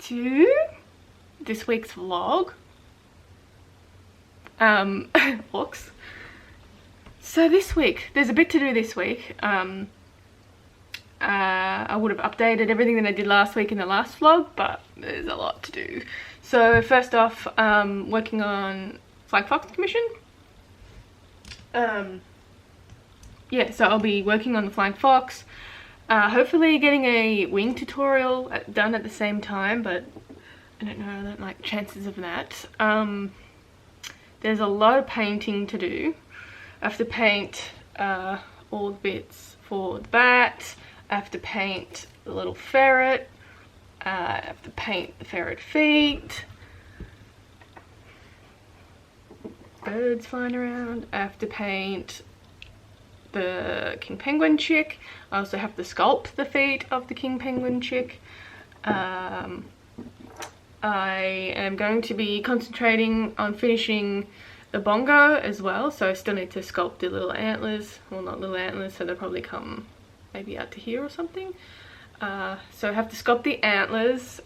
to this week's vlog. Vlogs. So this week, there's a bit to do this week. I would have updated everything that I did last week in the last vlog, but there's a lot to do. So first off, working on Flying Fox commission. Yeah, so I'll be working on the Flying Fox. Hopefully getting a wing tutorial done at the same time, but I don't know, I don't like chances of that. There's a lot of painting to do. I have to paint all the bits for the bat. I have to paint the little ferret. I have to paint the ferret feet. Birds flying around. I have to paint the king penguin chick. I also have to sculpt the feet of the king penguin chick. I am going to be concentrating on finishing the bongo as well, so I still need to sculpt the little antlers. Well, not little antlers, so they'll probably come maybe out to here or something. So I have to sculpt the antlers,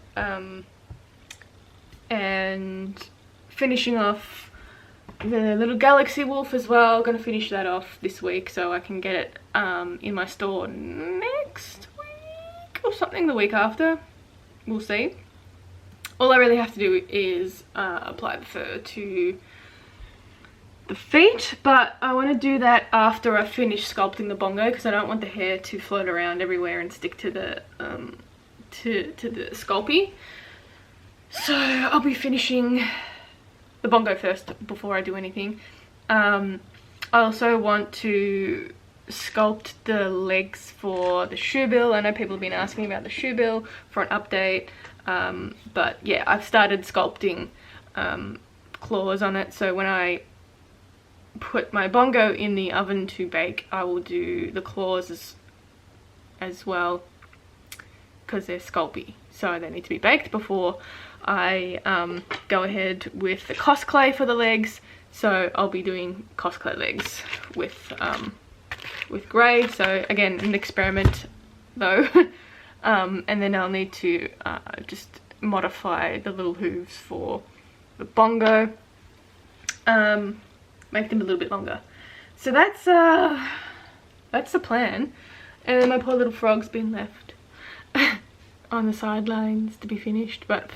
and finishing off the little galaxy wolf as well. I'm going to finish that off this week so I can get it in my store next week or something, the week after. We'll see. All I really have to do is apply the fur to the feet, but I want to do that after I finish sculpting the bongo, because I don't want the hair to float around everywhere and stick to the to the sculpey. So I'll be finishing the bongo first before I do anything. I also want to sculpt the legs for the shoe bill. I know people have been asking about the shoe bill for an update, but yeah, I've started sculpting claws on it, so when I put my bongo in the oven to bake, I will do the claws as well, because they're sculpey, so they need to be baked before I go ahead with the cosplay for the legs. So I'll be doing cosplay legs with grey. So again, an experiment though. And then I'll need to just modify the little hooves for the bongo, make them a little bit longer. So that's the plan. And then my poor little frog's been left on the sidelines to be finished, but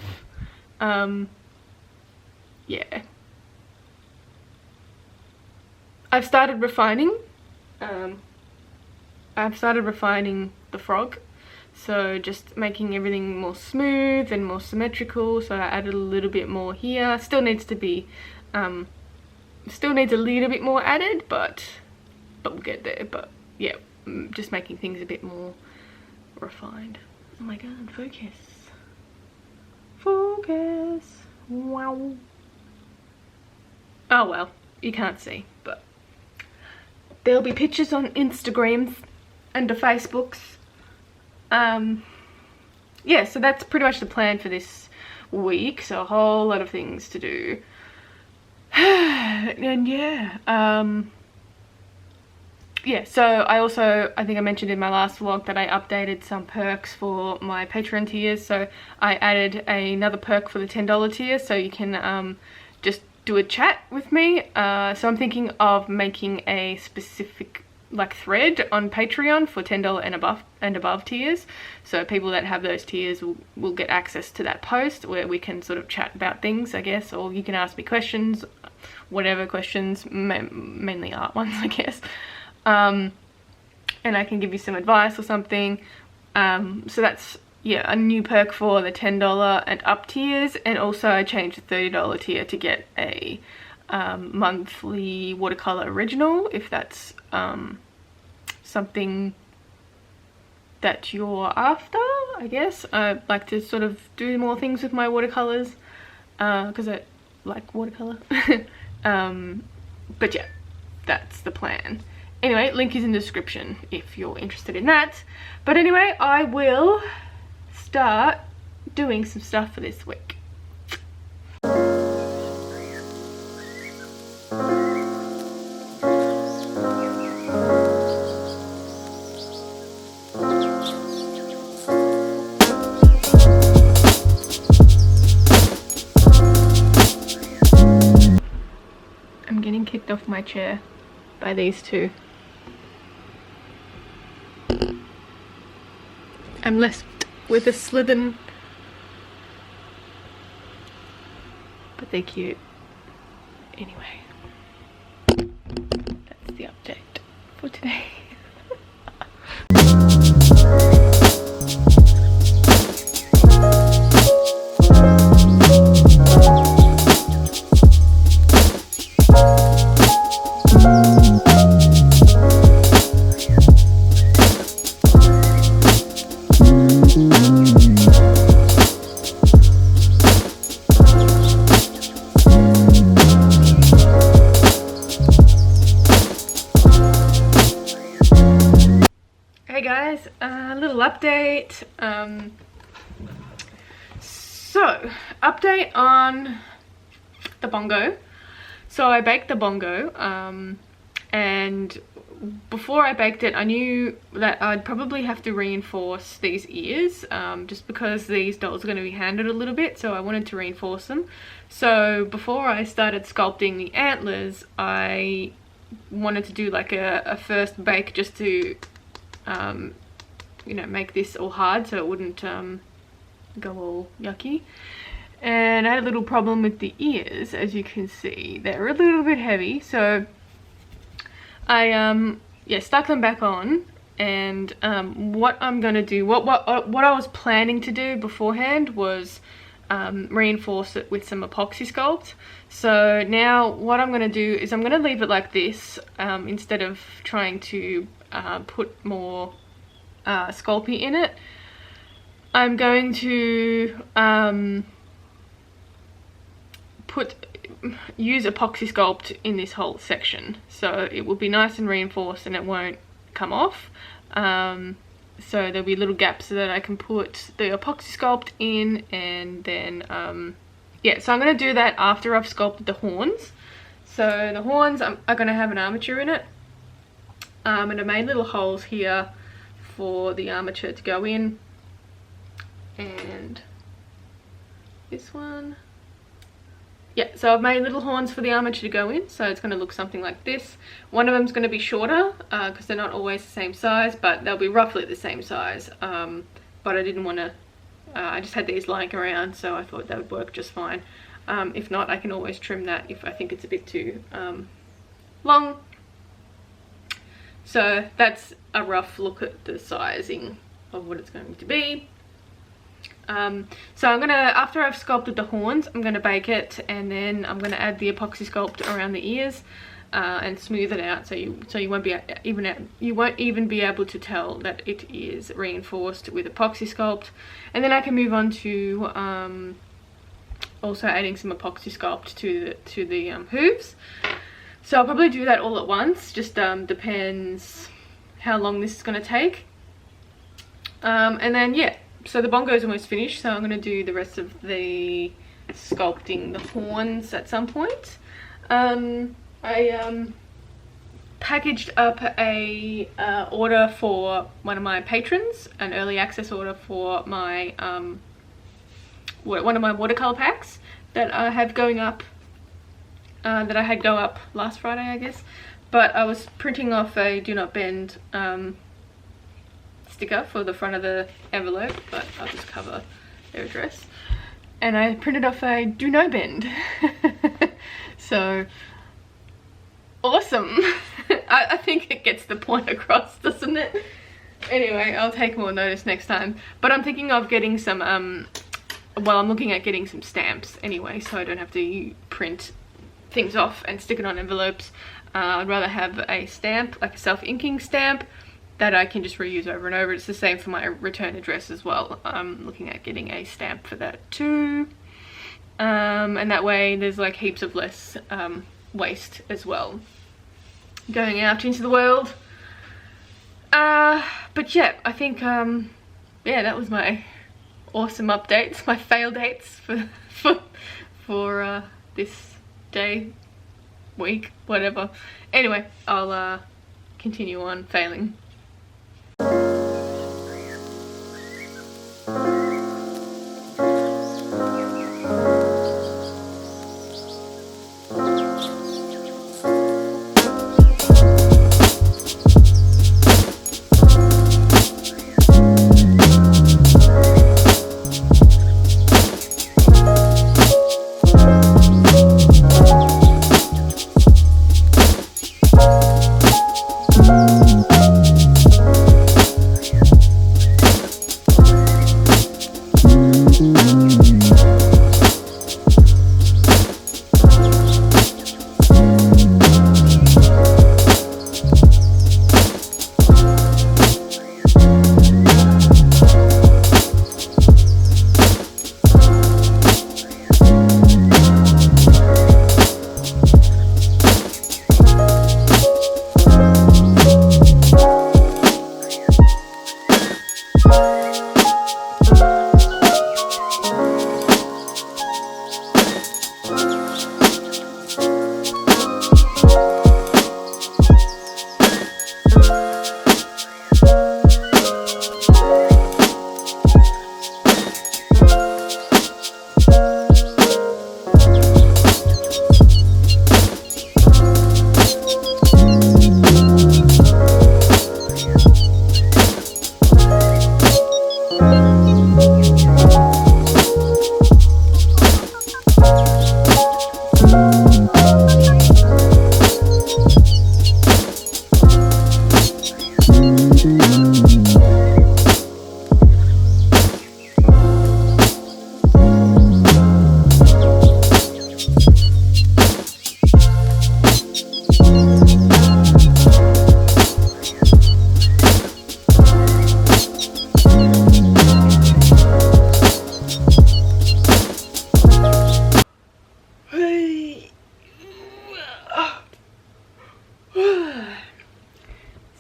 yeah, I've started refining the frog, so just making everything more smooth and more symmetrical. So I added a little bit more here. Still needs to be still needs a little bit more added, but we'll get there. But yeah, just making things a bit more refined. Oh my god, focus. Focus. Wow. Oh well, you can't see, but there'll be pictures on Instagrams and the Facebooks. Yeah, so that's pretty much the plan for this week. So a whole lot of things to do. And yeah, yeah, so I think I mentioned in my last vlog that I updated some perks for my Patreon tiers. So I added another perk for the $10 tier, so you can just do a chat with me. So I'm thinking of making a specific like thread on Patreon for $10 and above tiers. So people that have those tiers will get access to that post where we can sort of chat about things, I guess, or you can ask me questions, whatever questions, mainly art ones, I guess. And I can give you some advice or something. So that's, yeah, a new perk for the $10 and up tiers. And also I changed the $30 tier to get a monthly watercolor original, if that's something that you're after, I guess. I like to sort of do more things with my watercolors because I like watercolor. But yeah, that's the plan. Anyway, link is in the description if you're interested in that. But anyway, I will start doing some stuff for this week. kicked off my chair by these two. I'm left with a Slytherin, but they're cute. Anyway, that's the update for today. Hey guys, a little update. So, update on the bongo. So I baked the bongo, and before I baked it, I knew that I'd probably have to reinforce these ears, just because these dolls are going to be handled a little bit, so I wanted to reinforce them. So before I started sculpting the antlers, I wanted to do like a first bake just to you know, make this all hard so it wouldn't go all yucky. And I had a little problem with the ears, as you can see. They're a little bit heavy, so I yeah, stuck them back on. And what I'm gonna do, what I was planning to do beforehand was reinforce it with some epoxy sculpt. So now what I'm gonna do is I'm gonna leave it like this, instead of trying to put more Sculpey in it. I'm going to use epoxy sculpt in this whole section, so it will be nice and reinforced and it won't come off. So there'll be little gaps so that I can put the epoxy sculpt in, and then yeah, so I'm going to do that after I've sculpted the horns. So the horns are going to have an armature in it. And I made little holes here for the armature to go in, and this one, yeah, so I've made little horns for the armature to go in, so it's going to look something like this. One of them's going to be shorter because they're not always the same size, but they'll be roughly the same size. But I didn't want to, I just had these lying around, so I thought that would work just fine. If not, I can always trim that if I think it's a bit too long. So that's a rough look at the sizing of what it's going to be. So I'm gonna, after I've sculpted the horns, I'm gonna bake it, and then I'm gonna add the epoxy sculpt around the ears and smooth it out, so you won't even be able to tell that it is reinforced with epoxy sculpt. And then I can move on to also adding some epoxy sculpt to the hooves. So I'll probably do that all at once, just depends how long this is going to take. And then yeah, so the bongo is almost finished, so I'm going to do the rest of the sculpting the horns at some point. I packaged up a order for one of my patrons, an early access order for my one of my watercolor packs that I have going up. That I had go up last Friday, I guess, but I was printing off a do not bend sticker for the front of the envelope, but I'll just cover their address, and I printed off a do no bend. So awesome. I think it gets the point across, doesn't it? Anyway, I'll take more notice next time, but I'm thinking of getting some well, I'm looking at getting some stamps anyway, so I don't have to print things off and stick it on envelopes. I'd rather have a stamp, like a self-inking stamp, that I can just reuse over and over. It's the same for my return address as well. I'm looking at getting a stamp for that too. And that way there's like heaps of less waste as well going out into the world. But yeah, I think yeah, that was my awesome updates, my fail dates for this day, week, whatever. Anyway, I'll continue on failing.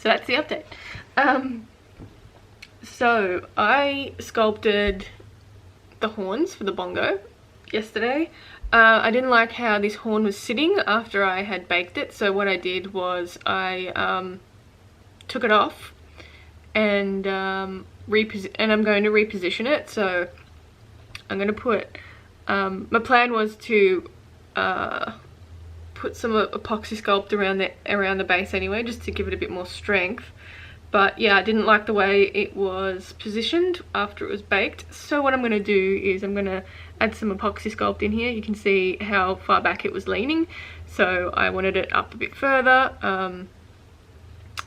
So that's the update. So I sculpted the horns for the bongo yesterday. I didn't like how this horn was sitting after I had baked it, so what I did was I took it off and I'm going to reposition it. So I'm going to put my plan was to put some epoxy sculpt around the base anyway, just to give it a bit more strength. But yeah, I didn't like the way it was positioned after it was baked. So what I'm going to do is I'm going to add some epoxy sculpt in here. You can see how far back it was leaning. So I wanted it up a bit further,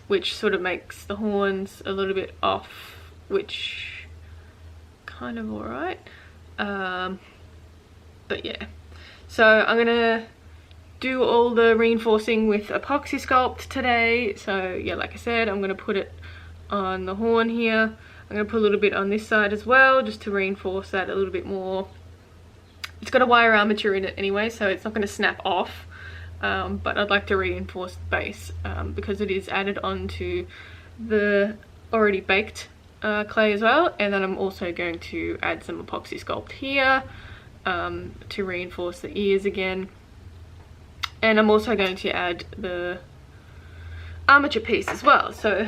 which sort of makes the horns a little bit off, which kind of alright. But yeah, so I'm going to do all the reinforcing with epoxy sculpt today. So yeah, like I said, I'm going to put it on the horn here. I'm going to put a little bit on this side as well, just to reinforce that a little bit more. It's got a wire armature in it anyway, so it's not going to snap off, but I'd like to reinforce the base because it is added onto the already baked clay as well. And then I'm also going to add some epoxy sculpt here to reinforce the ears again. And I'm also going to add the armature piece as well. So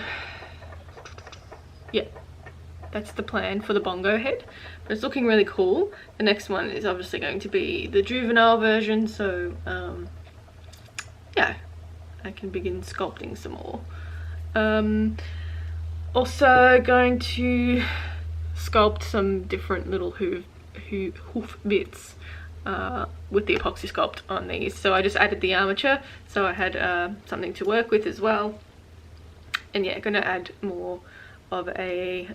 yeah, that's the plan for the bongo head. But it's looking really cool. The next one is obviously going to be the juvenile version. So yeah, I can begin sculpting some more. Also going to sculpt some different little hoof bits with the epoxy sculpt on these. So I just added the armature, so I had something to work with as well. And yeah, going to add more of a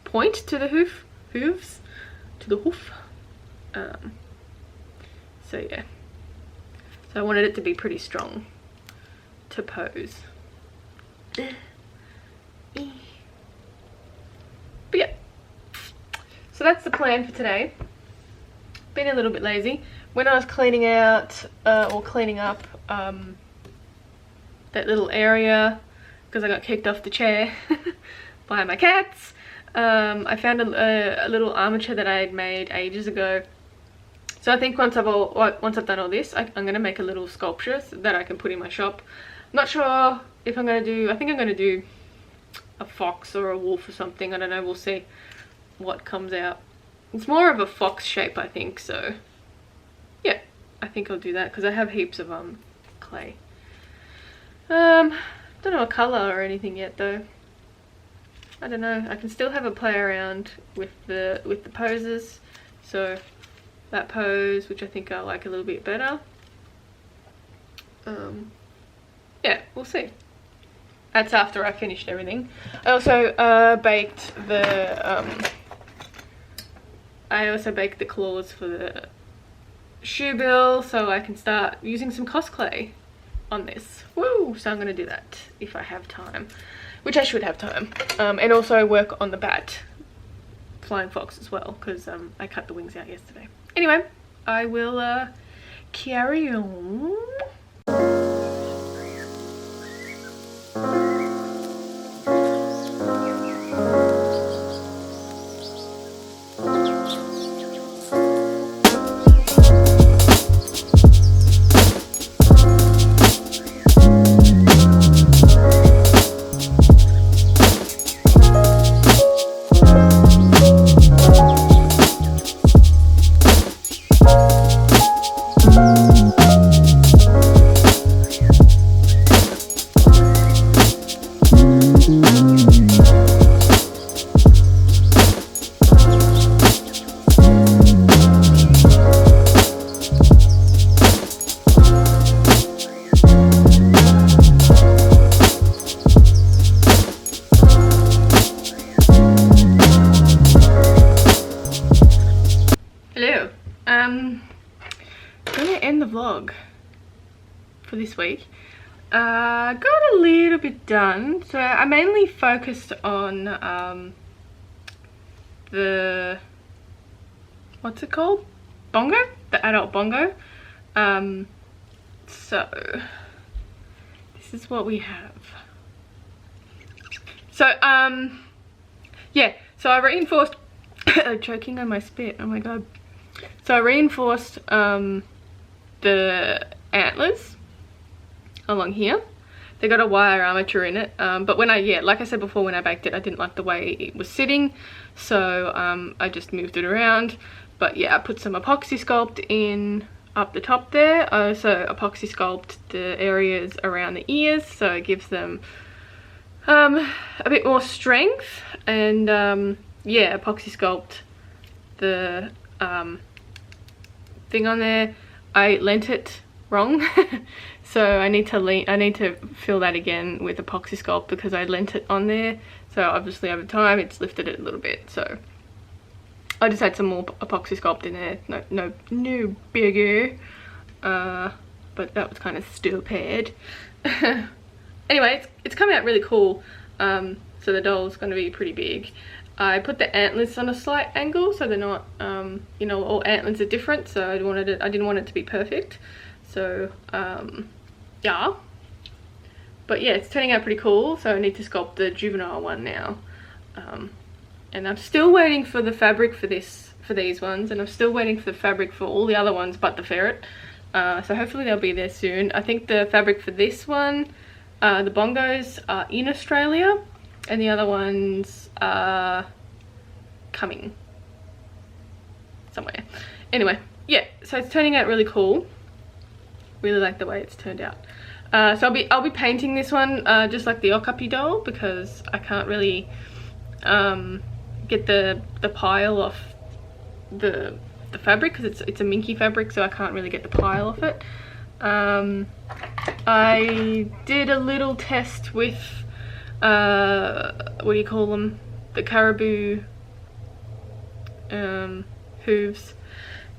point to the hooves. So yeah, so I wanted it to be pretty strong to pose. But yeah, so that's the plan for today. Been a little bit lazy. When I was cleaning out or cleaning up that little area, because I got kicked off the chair by my cats, I found a little armature that I had made ages ago. So I think once I've done all this, I'm going to make a little sculpture that I can put in my shop. I'm not sure if I'm going to do, I think I'm going to do a fox or a wolf or something. I don't know, we'll see what comes out. It's more of a fox shape, I think, so yeah, I think I'll do that because I have heaps of clay. Don't know what colour or anything yet though. I don't know. I can still have a play around with the poses. So that pose, which I think I like a little bit better. Yeah, we'll see. That's after I finished everything. I also baked the claws for the shoe bill, so I can start using some cosplay on this. Woo! So I'm going to do that if I have time, which I should have time. And also work on the bat, flying fox as well, because I cut the wings out yesterday. Anyway, I will carry on. Gonna end the vlog for this week. Got a little bit done, so I mainly focused on the, what's it called, bongo, the adult bongo. So this is what we have. So yeah, so I reinforced choking on my spit, oh my god. So I reinforced the antlers along here. They got a wire armature in it, but when like I said before, when I baked it, I didn't like the way it was sitting, so I just moved it around. But yeah, I put some epoxy sculpt in up the top there. I also epoxy sculpt the areas around the ears, so it gives them a bit more strength. And yeah, epoxy sculpt the thing on there. I lent it wrong. So I need to fill that again with epoxy sculpt because I lent it on there. So obviously over time it's lifted it a little bit. So I just had some more epoxy sculpt in there. No bigger. But that was kind of stupid. Anyway, it's coming out really cool. So the doll's going to be pretty big. I put the antlers on a slight angle so they're not, you know, all antlers are different. So I didn't want it to be perfect. So yeah, but yeah, it's turning out pretty cool. So I need to sculpt the juvenile one now, and I'm still waiting for the fabric for these ones, and I'm still waiting for the fabric for all the other ones but the ferret. So hopefully they'll be there soon. I think the fabric for this one, the bongos, are in Australia, and the other ones are coming somewhere. Anyway, yeah, so it's turning out really cool. Really like the way it's turned out. So I'll be painting this one just like the Okapi doll, because I can't really get the pile off the fabric, because it's a minky fabric, so I can't really get the pile off it. I did a little test with what do you call them, the caribou hooves.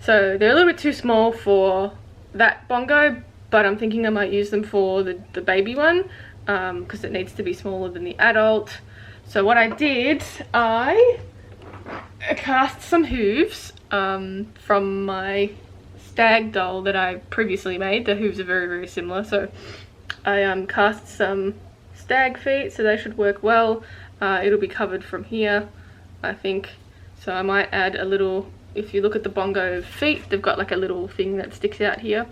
So they're a little bit too small for that bongo, but I'm thinking I might use them for the baby one, because it needs to be smaller than the adult. So what I did, I cast some hooves from my stag doll that I previously made. The hooves are very similar, so I cast some stag feet, so they should work well. It'll be covered from here, I think. So I might add a little, if you look at the bongo feet, they've got like a little thing that sticks out here,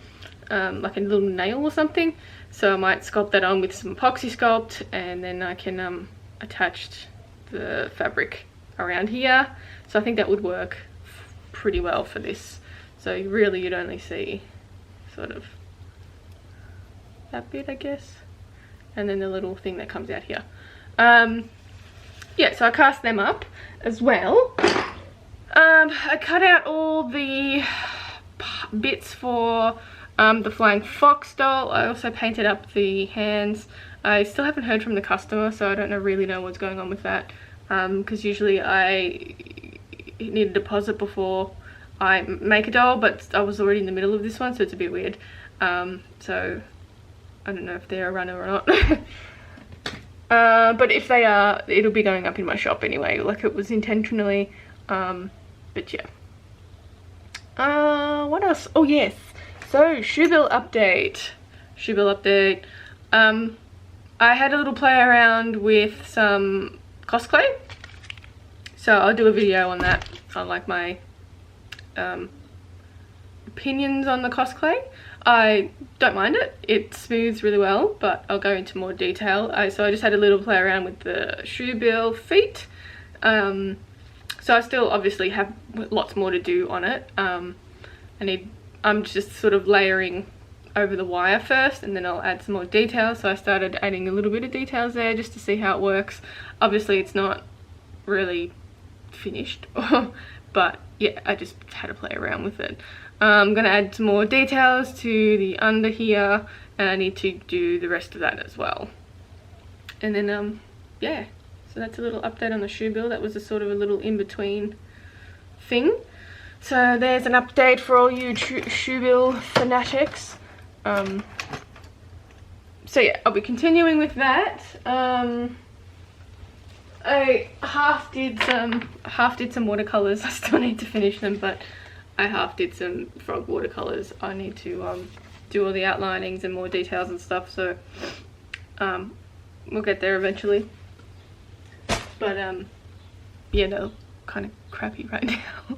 like a little nail or something. So I might sculpt that on with some epoxy sculpt, and then I can attach the fabric around here. So I think that would work pretty well for this. So really you'd only see sort of that bit, I guess, and then the little thing that comes out here. Yeah, so I cast them up as well. I cut out all the bits for the flying fox doll. I also painted up the hands. I still haven't heard from the customer, so I don't really know what's going on with that, because usually I need a deposit before I make a doll, but I was already in the middle of this one, so it's a bit weird. So I don't know if they're a runner or not. But if they are, it'll be going up in my shop anyway, like it was intentionally. But yeah. What else? Oh yes, so shoe bill update. I had a little play around with some cosplay, so I'll do a video on that, on like my opinions on the cosplay. I don't mind it, it smooths really well, but I'll go into more detail. So I just had a little play around with the shoe bill feet. So I still obviously have lots more to do on it. I'm just sort of layering over the wire first, and then I'll add some more details. So I started adding a little bit of details there just to see how it works. Obviously it's not really finished, but yeah, I just had to play around with it. I'm gonna add some more details to the under here, and I need to do the rest of that as well. And then yeah, so that's a little update on the shoe bill. That was a sort of a little in-between thing. So there's an update for all you shoe bill fanatics. So yeah, I'll be continuing with that. I half did some watercolors. I still need to finish them, but I half did some frog watercolors. I need to do all the outlinings and more details and stuff, so we'll get there eventually. but yeah, they're kind of crappy right now.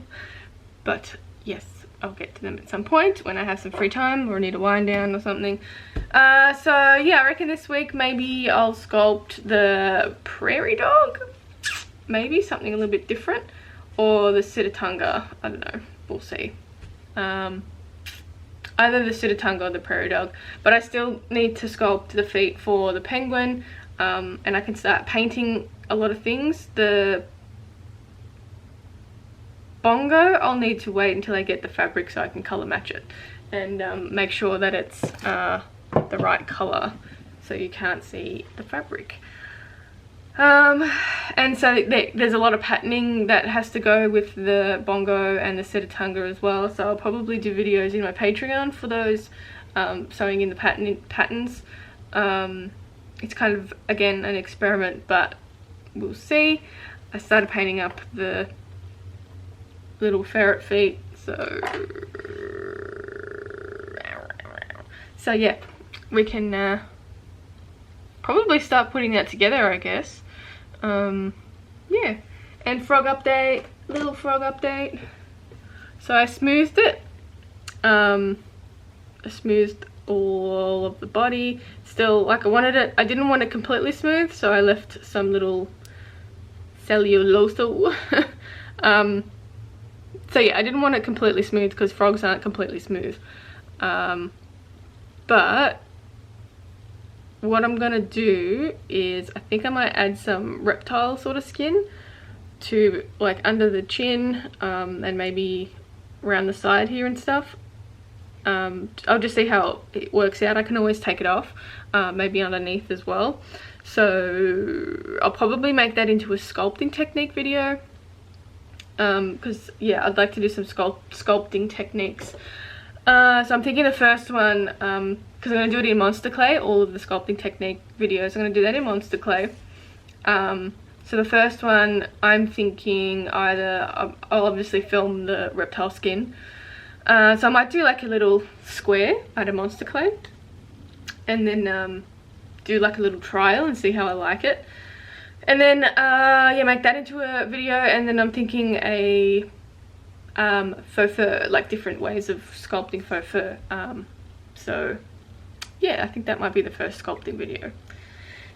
But yes, I'll get to them at some point when I have some free time or need a wind down or something. So yeah, I reckon this week maybe I'll sculpt the prairie dog, maybe something a little bit different, or the Sitatunga. I don't know, we'll see. Either the Sitatunga or the prairie dog, but I still need to sculpt the feet for the penguin, and I can start painting a lot of things. The Bongo, I'll need to wait until I get the fabric so I can colour match it and make sure that it's the right colour so you can't see the fabric. And so there's a lot of patterning that has to go with the Bongo and the Sitatunga as well, so I'll probably do videos in my Patreon for those sewing in the patterns. It's kind of, again, an experiment, but we'll see. I started painting up the little ferret feet, so yeah, we can probably start putting that together, I guess. Yeah, and frog update, little frog update. So I smoothed it. I smoothed all of the body. Still, like, I wanted it, I didn't want it completely smooth, so I left some little cellulose. So yeah, I didn't want it completely smooth because frogs aren't completely smooth. But what I'm gonna do is, I think I might add some reptile sort of skin to, like, under the chin, and maybe around the side here and stuff. I'll just see how it works out. I can always take it off, maybe underneath as well. So I'll probably make that into a sculpting technique video, because yeah, I'd like to do some sculpting techniques. So I'm thinking the first one, because I'm going to do it in monster clay, all of the sculpting technique videos, I'm going to do that in monster clay. So the first one, I'm thinking either, I'll obviously film the reptile skin, so I might do like a little square out of monster clay, and then do like a little trial and see how I like it. And then, yeah, make that into a video, and then I'm thinking a faux fur, like different ways of sculpting faux fur. So yeah, I think that might be the first sculpting video.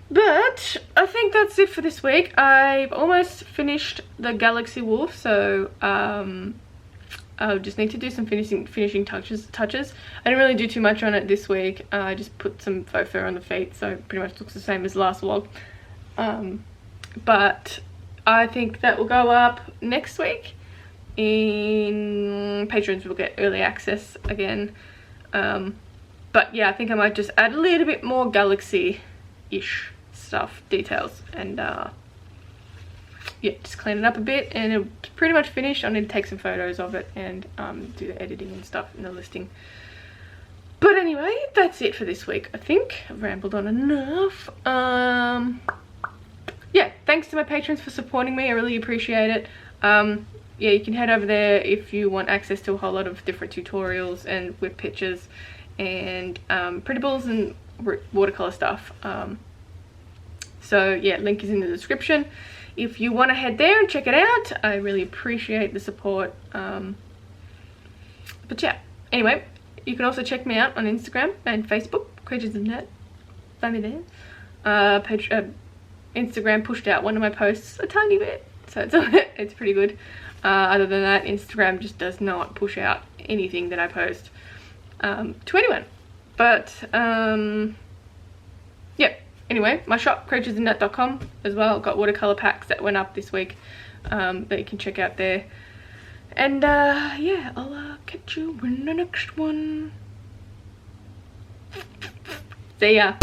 But I think that's it for this week. I've almost finished the Galaxy Wolf, so I'll just need to do some finishing touches. I didn't really do too much on it this week. I just put some faux fur on the feet, so it pretty much looks the same as last vlog. But I think that will go up next week. In patrons will get early access again. But yeah, I think I might just add a little bit more galaxy-ish stuff, details, and yeah, just clean it up a bit, and it's pretty much finished. I need to take some photos of it and do the editing and stuff and the listing. But anyway, that's it for this week. I think I've rambled on enough. Yeah, thanks to my patrons for supporting me. I really appreciate it. Yeah, you can head over there if you want access to a whole lot of different tutorials and with pictures and printables and watercolor stuff. So yeah, link is in the description if you want to head there and check it out. I really appreciate the support. But yeah, anyway, you can also check me out on Instagram and Facebook, Creatures of Net. Find me there. Instagram pushed out one of my posts a tiny bit, so it's pretty good. Other than that, Instagram just does not push out anything that I post to anyone. But yeah, anyway, my shop, creaturesofnet.com as well. Got watercolor packs that went up this week that you can check out there. And yeah, I'll catch you in the next one. See ya.